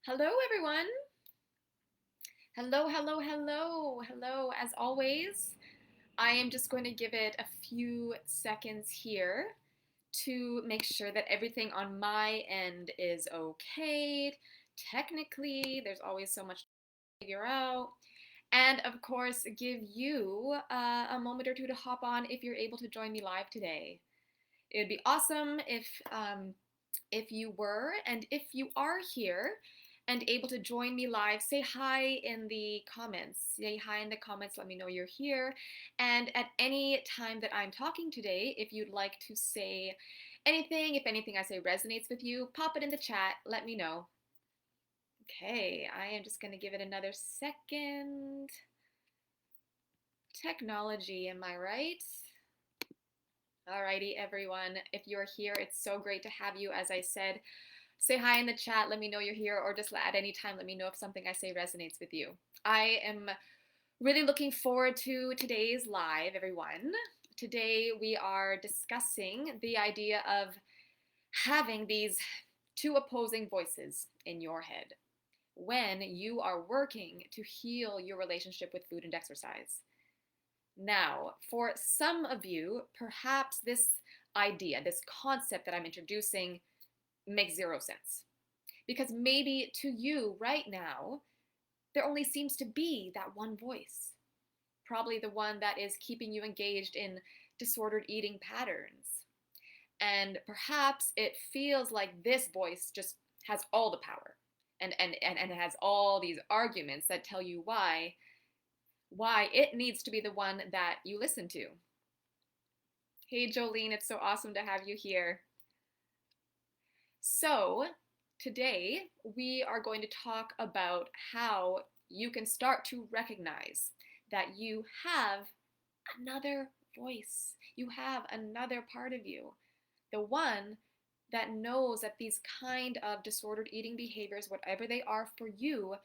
Hello, everyone. Hello, hello, hello, hello. As always, I am just going to give it a few seconds here to make sure that everything on my end is okay. Technically, there's always so much to figure out. And of course, give you a moment or two to hop on if you're able to join me live today. It would be awesome if you were, and if you are here and able to join me live, say hi in the comments. Say hi in the comments, let me know you're here. And at any time that I'm talking today, if you'd like to say anything, if anything I say resonates with you, pop it in the chat, let me know. Okay, I am just going to give it another second. Technology, am I right? Alrighty, everyone. If you're here, it's so great to have you. As I said, say hi in the chat, let me know you're here, or just at any time, let me know if something I say resonates with you. I am really looking forward to today's live, everyone. Today, we are discussing the idea of having these two opposing voices in your head when you are working to heal your relationship with food and exercise. Now, for some of you, perhaps this idea, this concept that I'm introducing makes zero sense. Because maybe to you right now, there only seems to be that one voice. Probably the one that is keeping you engaged in disordered eating patterns. And perhaps it feels like this voice just has all the power and has all these arguments that tell you why it needs to be the one that you listen to. Hey Jolene, it's so awesome to have you here. So, today we are going to talk about how you can start to recognize that you have another voice. You have another part of you. The one that knows that these kind of disordered eating behaviors, whatever they are for you,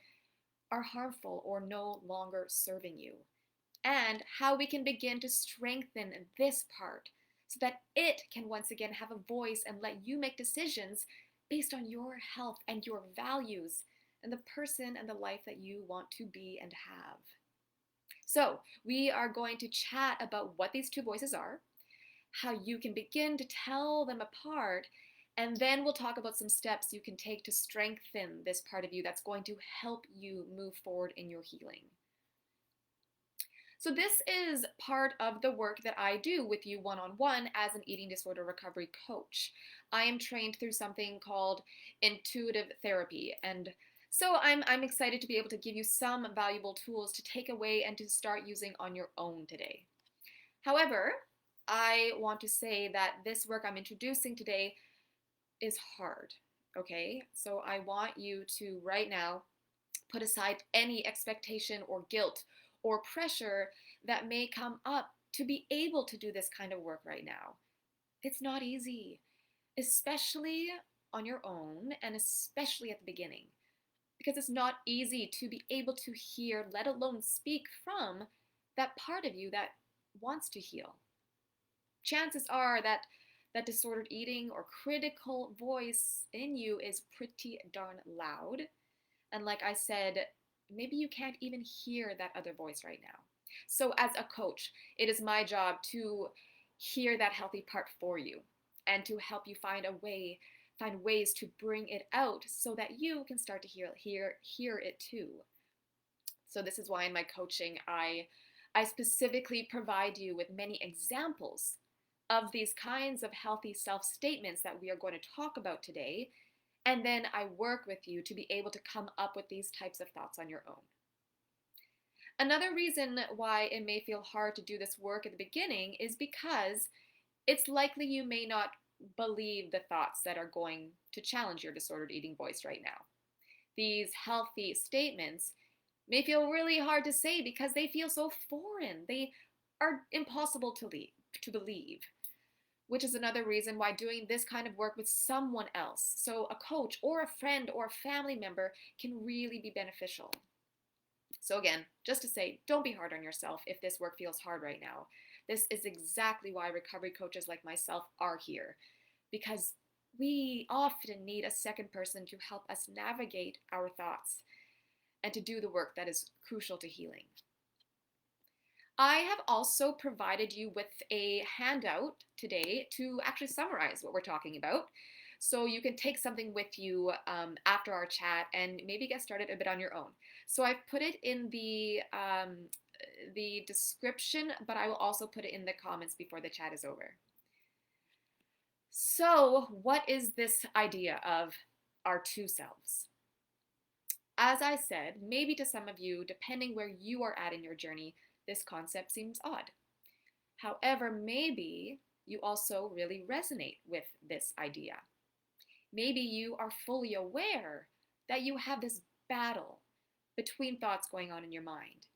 are harmful or no longer serving you. And how we can begin to strengthen this part so that it can once again have a voice and let you make decisions based on your health and your values and the person and the life that you want to be and have. So, we are going to chat about what these two voices are, how you can begin to tell them apart, and then we'll talk about some steps you can take to strengthen this part of you that's going to help you move forward in your healing. So this is part of the work that I do with you one-on-one as an eating disorder recovery coach. I am trained through something called intuitive therapy, and so I'm excited to be able to give you some valuable tools to take away and to start using on your own today. However, I want to say that this work I'm introducing today is hard, okay? So I want you to right now put aside any expectation or guilt or pressure that may come up to be able to do this kind of work right now. It's not easy, especially on your own and especially at the beginning, because it's not easy to be able to hear, let alone speak from that part of you that wants to heal. Chances are that that disordered eating or critical voice in you is pretty darn loud. And like I said, maybe you can't even hear that other voice right now. So, as a coach, it is my job to hear that healthy part for you and to help you find ways to bring it out so that you can start to hear it too. So this is why in my coaching I specifically provide you with many examples of these kinds of healthy self-statements that we are going to talk about today. And then I work with you to be able to come up with these types of thoughts on your own. Another reason why it may feel hard to do this work at the beginning is because it's likely you may not believe the thoughts that are going to challenge your disordered eating voice right now. These healthy statements may feel really hard to say because they feel so foreign. They are impossible to believe, which is another reason why doing this kind of work with someone else, so a coach or a friend or a family member, can really be beneficial. So again, just to say, don't be hard on yourself if this work feels hard right now. This is exactly why recovery coaches like myself are here, because we often need a second person to help us navigate our thoughts and to do the work that is crucial to healing. I have also provided you with a handout today to actually summarize what we're talking about. So you can take something with you after our chat and maybe get started a bit on your own. So I've put it in the description, but I will also put it in the comments before the chat is over. So what is this idea of our two selves? As I said, maybe to some of you, depending where you are at in your journey, this concept seems odd. However, maybe you also really resonate with this idea. Maybe you are fully aware that you have this battle between thoughts going on in your mind.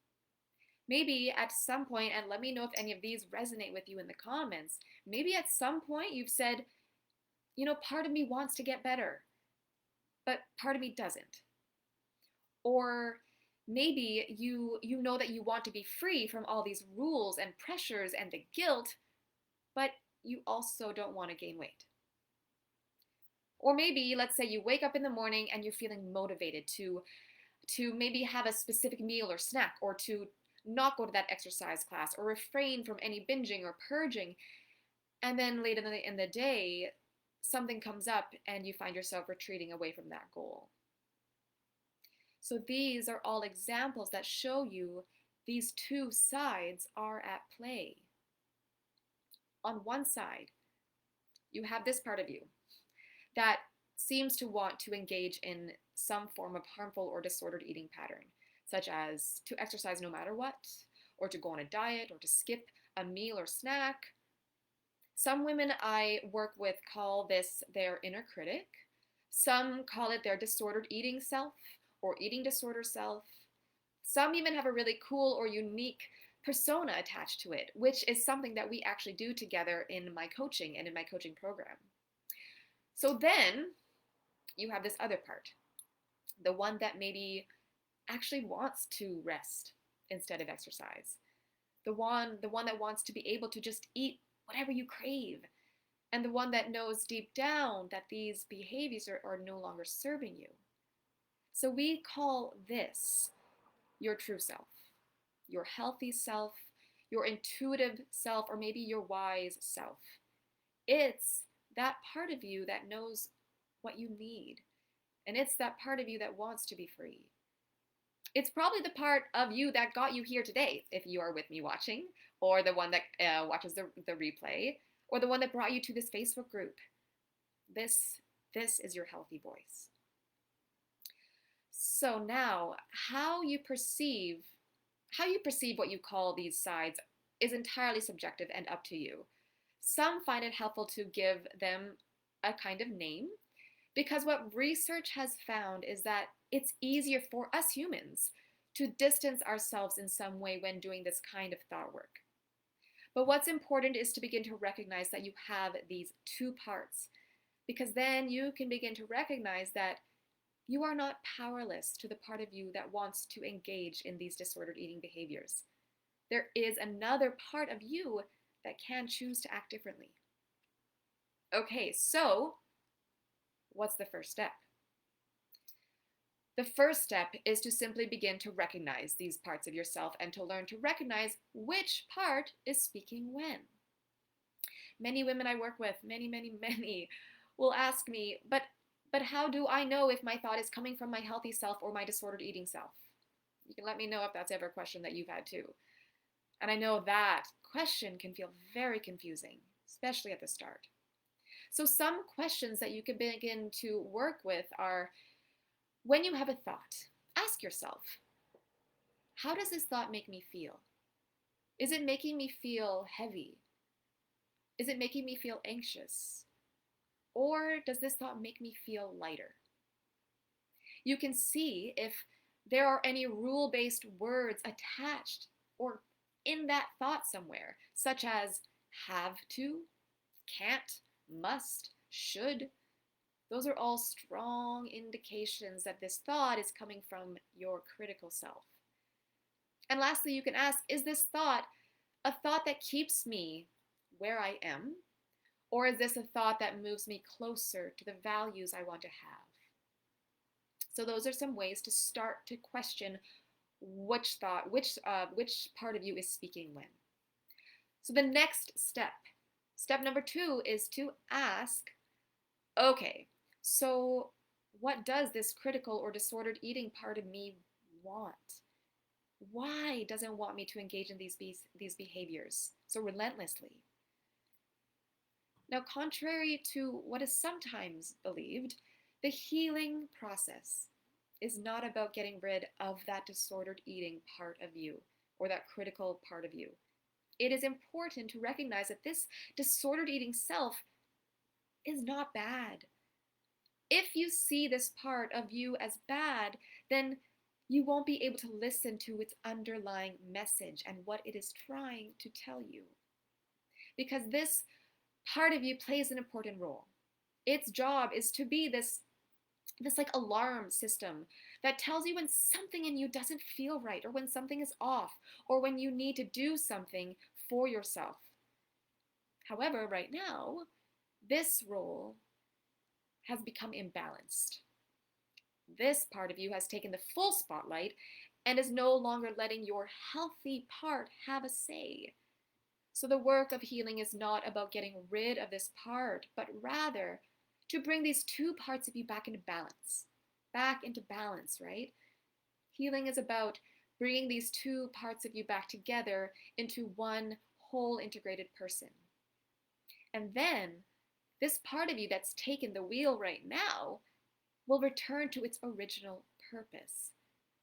Maybe at some point, and let me know if any of these resonate with you in the comments, maybe at some point you've said, part of me wants to get better, but part of me doesn't. Or maybe you know that you want to be free from all these rules and pressures and the guilt, but you also don't want to gain weight. Or maybe, let's say you wake up in the morning and you're feeling motivated to maybe have a specific meal or snack, or to not go to that exercise class, or refrain from any binging or purging. And then later in the day, something comes up and you find yourself retreating away from that goal. So these are all examples that show you these two sides are at play. On one side, you have this part of you that seems to want to engage in some form of harmful or disordered eating pattern, such as to exercise no matter what, or to go on a diet, or to skip a meal or snack. Some women I work with call this their inner critic. Some call it their disordered eating self or eating disorder self. Some even have a really cool or unique persona attached to it, which is something that we actually do together in my coaching and in my coaching program. So then you have this other part, the one that maybe actually wants to rest instead of exercise. The one that wants to be able to just eat whatever you crave. And the one that knows deep down that these behaviors are no longer serving you. So we call this your true self, your healthy self, your intuitive self, or maybe your wise self. It's that part of you that knows what you need. And it's that part of you that wants to be free. It's probably the part of you that got you here today, if you are with me watching, or the one that watches the replay, or the one that brought you to this Facebook group. This is your healthy voice. So now, how you perceive what you call these sides is entirely subjective and up to you. Some find it helpful to give them a kind of name, because what research has found is that it's easier for us humans to distance ourselves in some way when doing this kind of thought work. But what's important is to begin to recognize that you have these two parts, because then you can begin to recognize that you are not powerless to the part of you that wants to engage in these disordered eating behaviors. There is another part of you that can choose to act differently. Okay, so what's the first step? The first step is to simply begin to recognize these parts of yourself and to learn to recognize which part is speaking when. Many women I work with, many, will ask me, but how do I know if my thought is coming from my healthy self or my disordered eating self? You can let me know if that's ever a question that you've had too. And I know that question can feel very confusing, especially at the start. So some questions that you can begin to work with are, when you have a thought, ask yourself, how does this thought make me feel? Is it making me feel heavy? Is it making me feel anxious? Or does this thought make me feel lighter? You can see if there are any rule-based words attached or in that thought somewhere, such as have to, can't, must, should. Those are all strong indications that this thought is coming from your critical self. And lastly, you can ask, is this thought a thought that keeps me where I am? Or is this a thought that moves me closer to the values I want to have? So those are some ways to start to question which part of you is speaking when. So the next step number 2, is to ask, okay, so what does this critical or disordered eating part of me want? Why doesn't it want me to engage in these behaviors so relentlessly? Now, contrary to what is sometimes believed, the healing process is not about getting rid of that disordered eating part of you or that critical part of you. It is important to recognize that this disordered eating self is not bad. If you see this part of you as bad, then you won't be able to listen to its underlying message and what it is trying to tell you. Because this part of you plays an important role. Its job is to be this like alarm system that tells you when something in you doesn't feel right, or when something is off, or when you need to do something for yourself. However, right now, this role has become imbalanced. This part of you has taken the full spotlight and is no longer letting your healthy part have a say. So the work of healing is not about getting rid of this part, but rather to bring these two parts of you back into balance. Back into balance, right? Healing is about bringing these two parts of you back together into one whole integrated person. And then this part of you that's taken the wheel right now will return to its original purpose,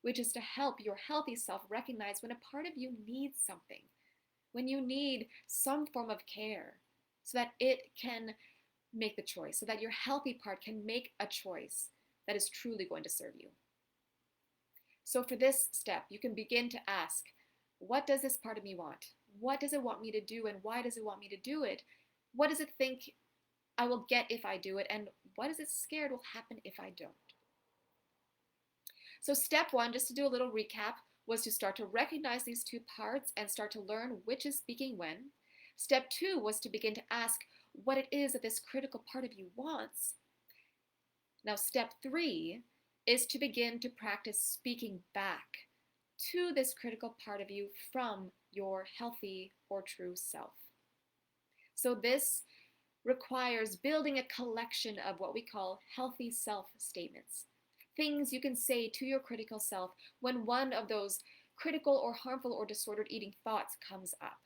which is to help your healthy self recognize when a part of you needs something, when you need some form of care, so that it can make the choice, so that your healthy part can make a choice that is truly going to serve you. So for this step, you can begin to ask, what does this part of me want? What does it want me to do, and why does it want me to do it? What does it think I will get if I do it, and what is it scared will happen if I don't? So step 1, just to do a little recap, was to start to recognize these two parts and start to learn which is speaking when. Step 2 was to begin to ask what it is that this critical part of you wants. Now step 3 is to begin to practice speaking back to this critical part of you from your healthy or true self. So this requires building a collection of what we call healthy self statements. Things you can say to your critical self when one of those critical or harmful or disordered eating thoughts comes up.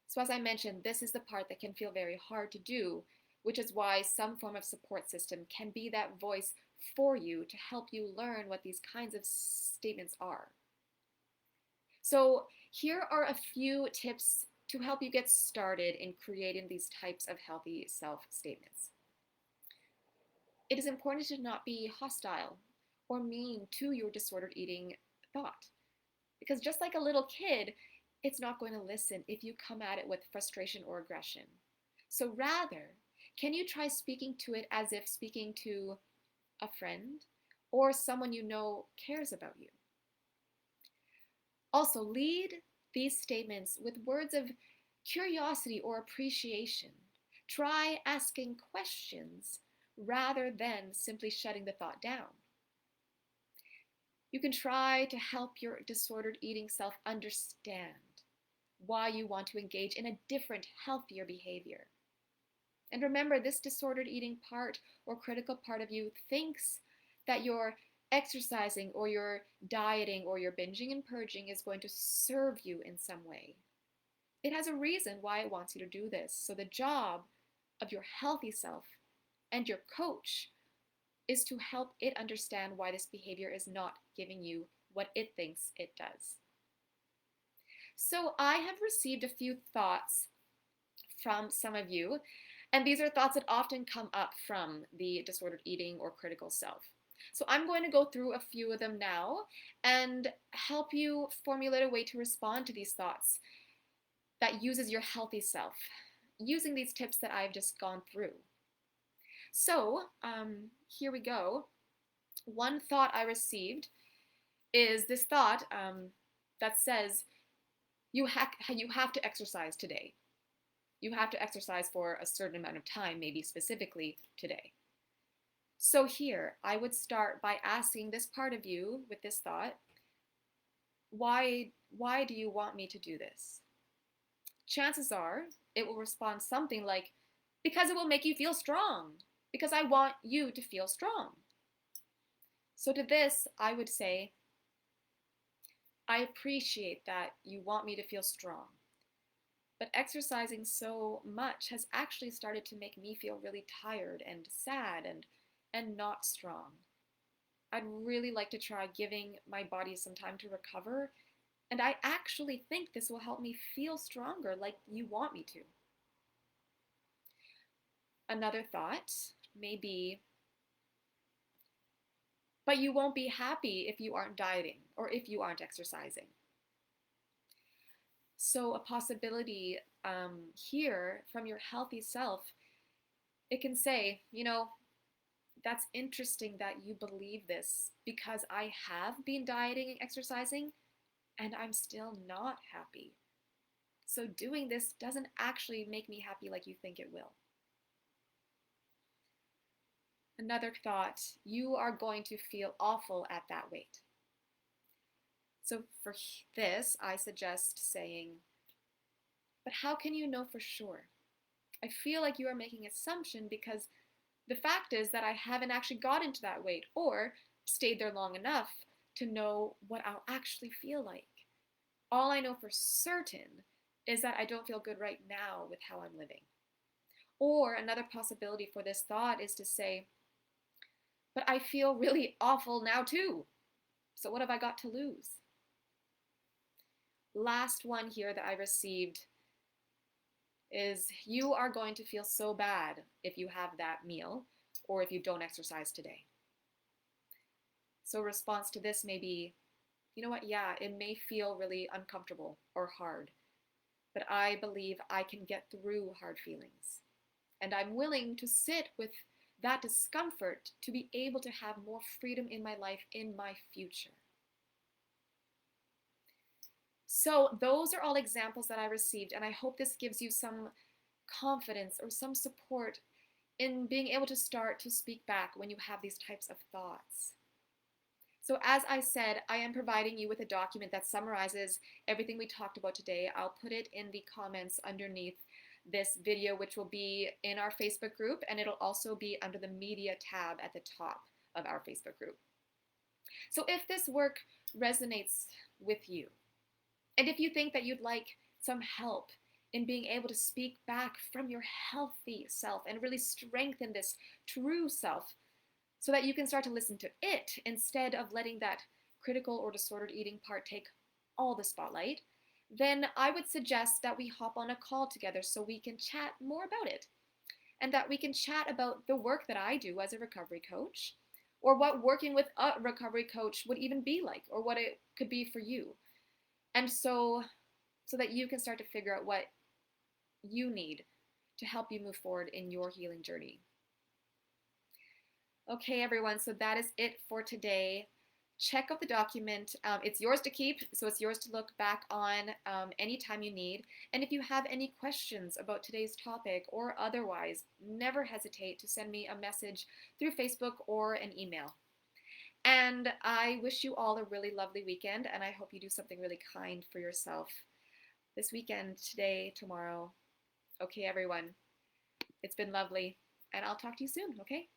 So as I mentioned, this is the part that can feel very hard to do, which is why some form of support system can be that voice for you to help you learn what these kinds of statements are. So here are a few tips to help you get started in creating these types of healthy self-statements. It is important to not be hostile or mean to your disordered eating thought, because just like a little kid, it's not going to listen if you come at it with frustration or aggression. So rather, can you try speaking to it as if speaking to a friend or someone you know cares about you? Also, lead these statements with words of curiosity or appreciation. Try asking questions rather than simply shutting the thought down. You can try to help your disordered eating self understand why you want to engage in a different, healthier behavior. And remember, this disordered eating part or critical part of you thinks that your exercising or your dieting or your binging and purging is going to serve you in some way. It has a reason why it wants you to do this. So the job of your healthy self and your coach is to help it understand why this behavior is not giving you what it thinks it does. So I have received a few thoughts from some of you, and these are thoughts that often come up from the disordered eating or critical self. So I'm going to go through a few of them now and help you formulate a way to respond to these thoughts that uses your healthy self, using these tips that I've just gone through. So here we go. One thought I received is this thought that says, you have to exercise today. You have to exercise for a certain amount of time, maybe specifically today. So here, I would start by asking this part of you with this thought, why do you want me to do this? Chances are it will respond something like, because it will make you feel strong, because I want you to feel strong. So to this, I would say, I appreciate that you want me to feel strong, but exercising so much has actually started to make me feel really tired and sad and not strong. I'd really like to try giving my body some time to recover, and I actually think this will help me feel stronger like you want me to. Another thought may be, but you won't be happy if you aren't dieting or if you aren't exercising. So a possibility here from your healthy self, it can say, that's interesting that you believe this because I have been dieting and exercising and I'm still not happy. So doing this doesn't actually make me happy like you think it will. Another thought, you are going to feel awful at that weight. So for this, I suggest saying, but how can you know for sure? I feel like you are making an assumption because the fact is that I haven't actually got into that weight or stayed there long enough to know what I'll actually feel like. All I know for certain is that I don't feel good right now with how I'm living. Or another possibility for this thought is to say, but I feel really awful now too. So what have I got to lose? Last one here that I received is, you are going to feel so bad if you have that meal or if you don't exercise today. So a response to this may be, you know what, yeah, it may feel really uncomfortable or hard, but I believe I can get through hard feelings. And I'm willing to sit with that discomfort to be able to have more freedom in my life in my future. So those are all examples that I received, and I hope this gives you some confidence or some support in being able to start to speak back when you have these types of thoughts. So as I said, I am providing you with a document that summarizes everything we talked about today. I'll put it in the comments underneath this video, which will be in our Facebook group, and it'll also be under the media tab at the top of our Facebook group. So if this work resonates with you, and if you think that you'd like some help in being able to speak back from your healthy self and really strengthen this true self so that you can start to listen to it instead of letting that critical or disordered eating part take all the spotlight, then I would suggest that we hop on a call together so we can chat more about it and that we can chat about the work that I do as a recovery coach, or what working with a recovery coach would even be like, or what it could be for you. And so that you can start to figure out what you need to help you move forward in your healing journey. Okay, everyone, so that is it for today. Check out the document. It's yours to keep, so it's yours to look back on anytime you need. And if you have any questions about today's topic or otherwise, never hesitate to send me a message through Facebook or an email. And I wish you all a really lovely weekend, and I hope you do something really kind for yourself this weekend, today, tomorrow. Okay, everyone, it's been lovely, and I'll talk to you soon, okay?